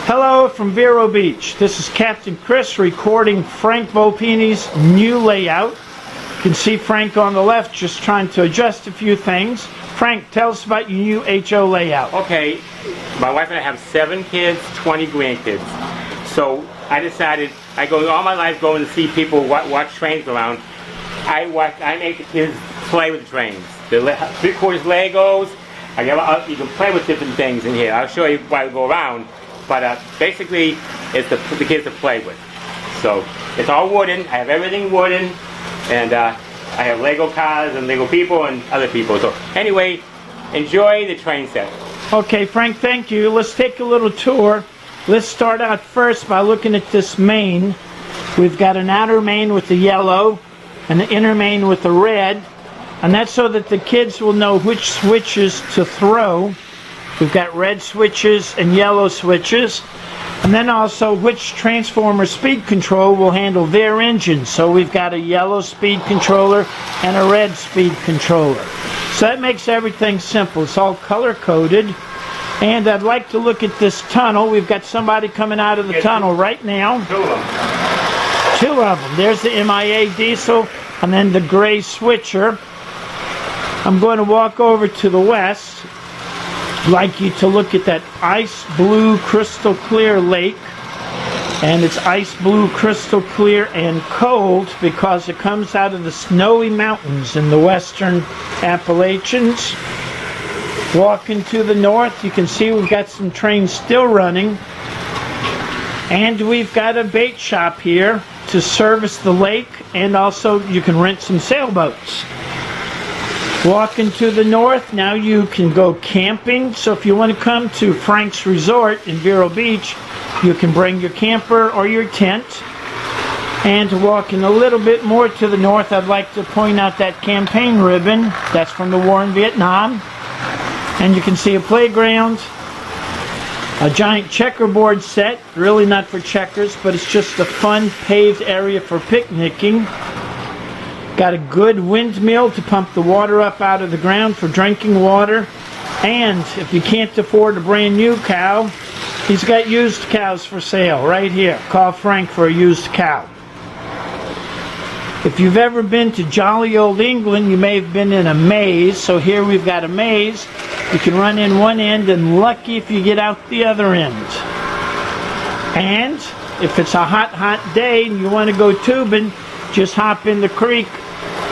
Hello from Vero Beach. This is Captain Chris recording Frank Volpini's new layout. You can see Frank on the left just trying to adjust a few things. Frank, tell us about your new HO layout. Okay, my wife and I have 7 kids, 20 grandkids. So I decided, I go all my life going to see people watch trains around. I make the kids play with the trains. The 3/4 Legos. You can play with different things in here. I'll show you while we go around. But basically, it's the kids to play with. So it's all wooden. I have everything wooden, and I have Lego cars and Lego people and other people. So anyway, enjoy the train set. Okay, Frank, thank you. Let's take a little tour. Let's start out first by looking at this main. We've got an outer main with the yellow and the inner main with the red, and that's so that the kids will know which switches to throw. We've got red switches and yellow switches, and then also which transformer speed control will handle their engine. So we've got a yellow speed controller and a red speed controller. So that makes everything simple. It's all color coded. And I'd like to look at this tunnel. We've got somebody coming out of the tunnel right now. 2 of them. 2 of them. There's the MIA diesel and then the gray switcher. I'm going to walk over to the west. I'd like you to look at that ice blue crystal clear lake, and it's ice blue crystal clear and cold because it comes out of the snowy mountains in the western Appalachians. Walking to the north, you can see we've got some trains still running, and we've got a bait shop here to service the lake, and also you can rent some sailboats. Walking to the north, now you can go camping. So if you want to come to Frank's Resort in Vero Beach, you can bring your camper or your tent. And walking a little bit more to the north, I'd like to point out that campaign ribbon. That's from the war in Vietnam. And you can see a playground, a giant checkerboard set, really not for checkers, but it's just a fun paved area for picnicking. Got a good windmill to pump the water up out of the ground for drinking water. And if you can't afford a brand new cow, he's got used cows for sale right here. Call Frank for a used cow. If you've ever been to jolly old England, you may have been in a maze. So here we've got a maze. You can run in one end, and lucky if you get out the other end. And if it's a hot, hot day and you want to go tubing, just hop in the creek.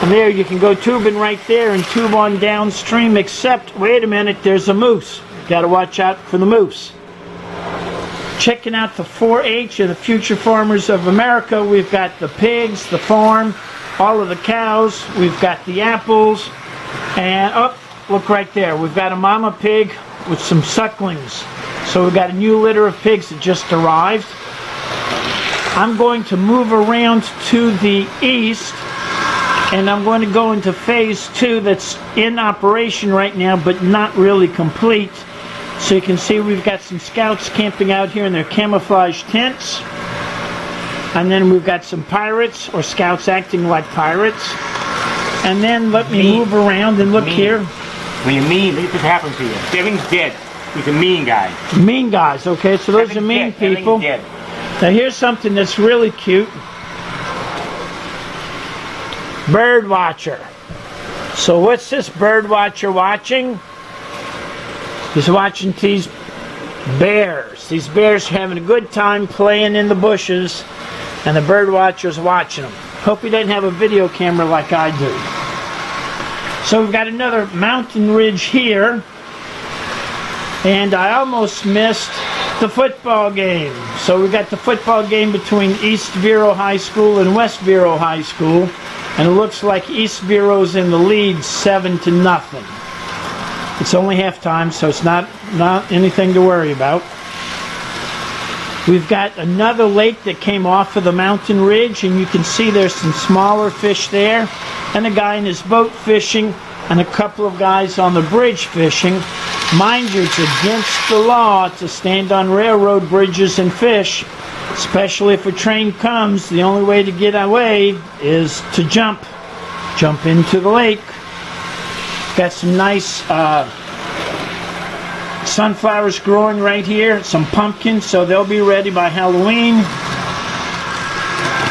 And there you can go tubing right there and tube on downstream, except, wait a minute, there's a moose. Got to watch out for the moose. Checking out the 4-H of the Future Farmers of America. We've got the pigs, the farm, all of the cows. We've got the apples. And, oh, look right there. We've got a mama pig with some sucklings. So we've got a new litter of pigs that just arrived. I'm going to move around to the east, and I'm going to go into phase 2 that's in operation right now, but not really complete. So you can see we've got some scouts camping out here in their camouflage tents. And then we've got some pirates, or scouts acting like pirates. And then let me move around and look here. When you're mean, look what happens to you. Everything's dead. He's a mean guy. Mean guys, okay, so those are mean people. Now here's something that's really cute. Bird watcher. So what's this bird watcher watching? He's watching these bears. These bears are having a good time playing in the bushes, and the bird watcher's watching them. Hope he doesn't have a video camera like I do. So we've got another mountain ridge here, and I almost missed the football game. So we got the football game between East Vero High School and West Vero High School, and it looks like East Vero's in the lead 7-0. It's only halftime, so it's not anything to worry about. We've got another lake that came off of the mountain ridge, and you can see there's some smaller fish there, and a guy in his boat fishing, and a couple of guys on the bridge fishing. Mind you, it's against the law to stand on railroad bridges and fish, especially if a train comes. The only way to get away is to jump into the lake. Got some nice sunflowers growing right here, some pumpkins, so they'll be ready by Halloween.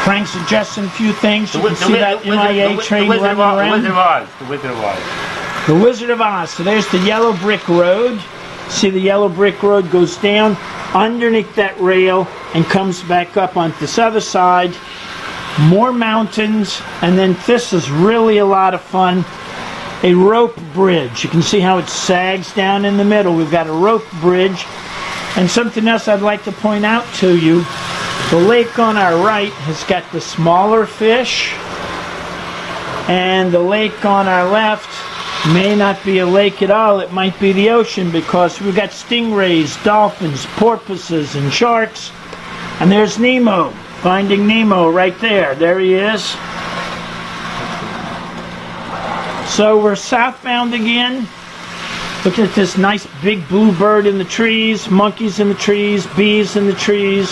Frank's suggesting a few things. You can see that MIA train running around. The Wizard of Oz. The Wizard of Oz. So there's the yellow brick road. See, the yellow brick road goes down underneath that rail and comes back up on this other side. More mountains, and then this is really a lot of fun. A rope bridge. You can see how it sags down in the middle. We've got a rope bridge. And something else I'd like to point out to you. The lake on our right has got the smaller fish. And the lake on our left may not be a lake at all. It might be the ocean, because we've got stingrays, dolphins, porpoises, and sharks. And there's Nemo. Finding Nemo right there. There he is. So we're southbound again. Looking at this nice big blue bird in the trees, monkeys in the trees, bees in the trees,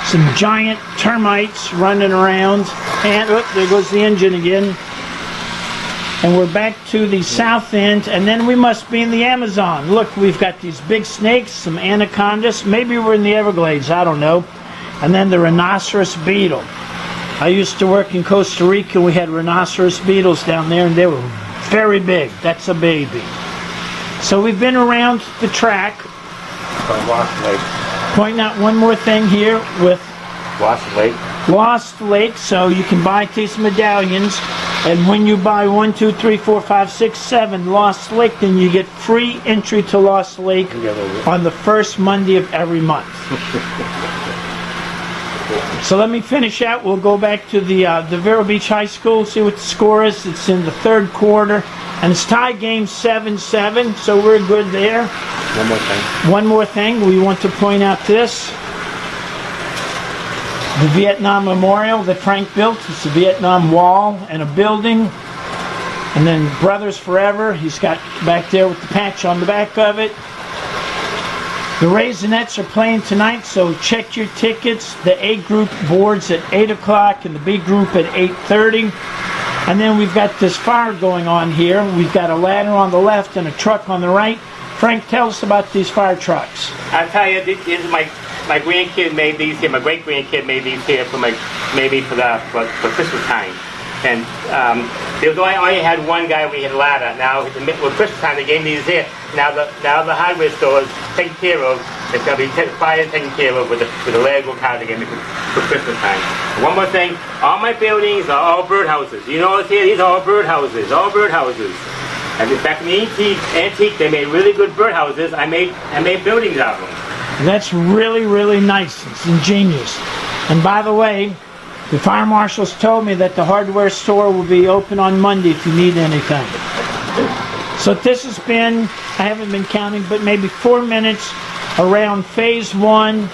some giant termites running around, and there goes the engine again. And we're back to the south end, and then we must be in the Amazon. Look, we've got these big snakes, some anacondas. Maybe we're in the Everglades, I don't know. And then the rhinoceros beetle. I used to work in Costa Rica. We had rhinoceros beetles down there, and they were very big. That's a baby. So we've been around the track. Lost Lake. Pointing out one more thing here with Lost Lake. Lost Lake. So you can buy these medallions, and when you buy 1, 2, 3, 4, 5, 6, 7 Lost Lake, then you get free entry to Lost Lake on the first Monday of every month. So let me finish out. We'll go back to the Vero Beach High School, see what the score is. It's in the third quarter, and it's tie game 7-7, so we're good there. One more thing. One more thing. We want to point out this. The Vietnam Memorial that Frank built. It's a Vietnam wall and a building. And then Brothers Forever. He's got back there with the patch on the back of it. The Raisinets are playing tonight, so check your tickets. The A group boards at 8 o'clock and the B group at 8:30. And then we've got this fire going on here. We've got a ladder on the left and a truck on the right. Frank, tell us about these fire trucks. I'll tell you, this is my grandkid made these here. My great grandkid made these here for for Christmas time. And there was only had one guy when he had a ladder. Now with Christmas time they gave me these here. Now the hardware store is taken care of. It's going to be fire taken care of with the Lego car they gave me for Christmas time. And one more thing, all my buildings are all birdhouses. You know what's here? These are all birdhouses. All birdhouses. And back in the antique, they made really good birdhouses. I made buildings out of them. That's really, really nice. It's ingenious. And by the way, the fire marshals told me that the hardware store will be open on Monday if you need anything. So this has been, I haven't been counting, but maybe 4 minutes around Phase 1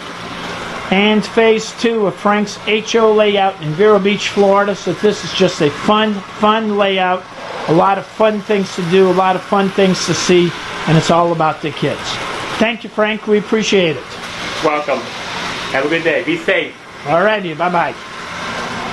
and Phase 2 of Frank's HO layout in Vero Beach, Florida. So this is just a fun layout. A lot of fun things to do, a lot of fun things to see, and it's all about the kids. Thank you, Frank. We appreciate it. Welcome. Have a good day. Be safe. All righty. Bye-bye.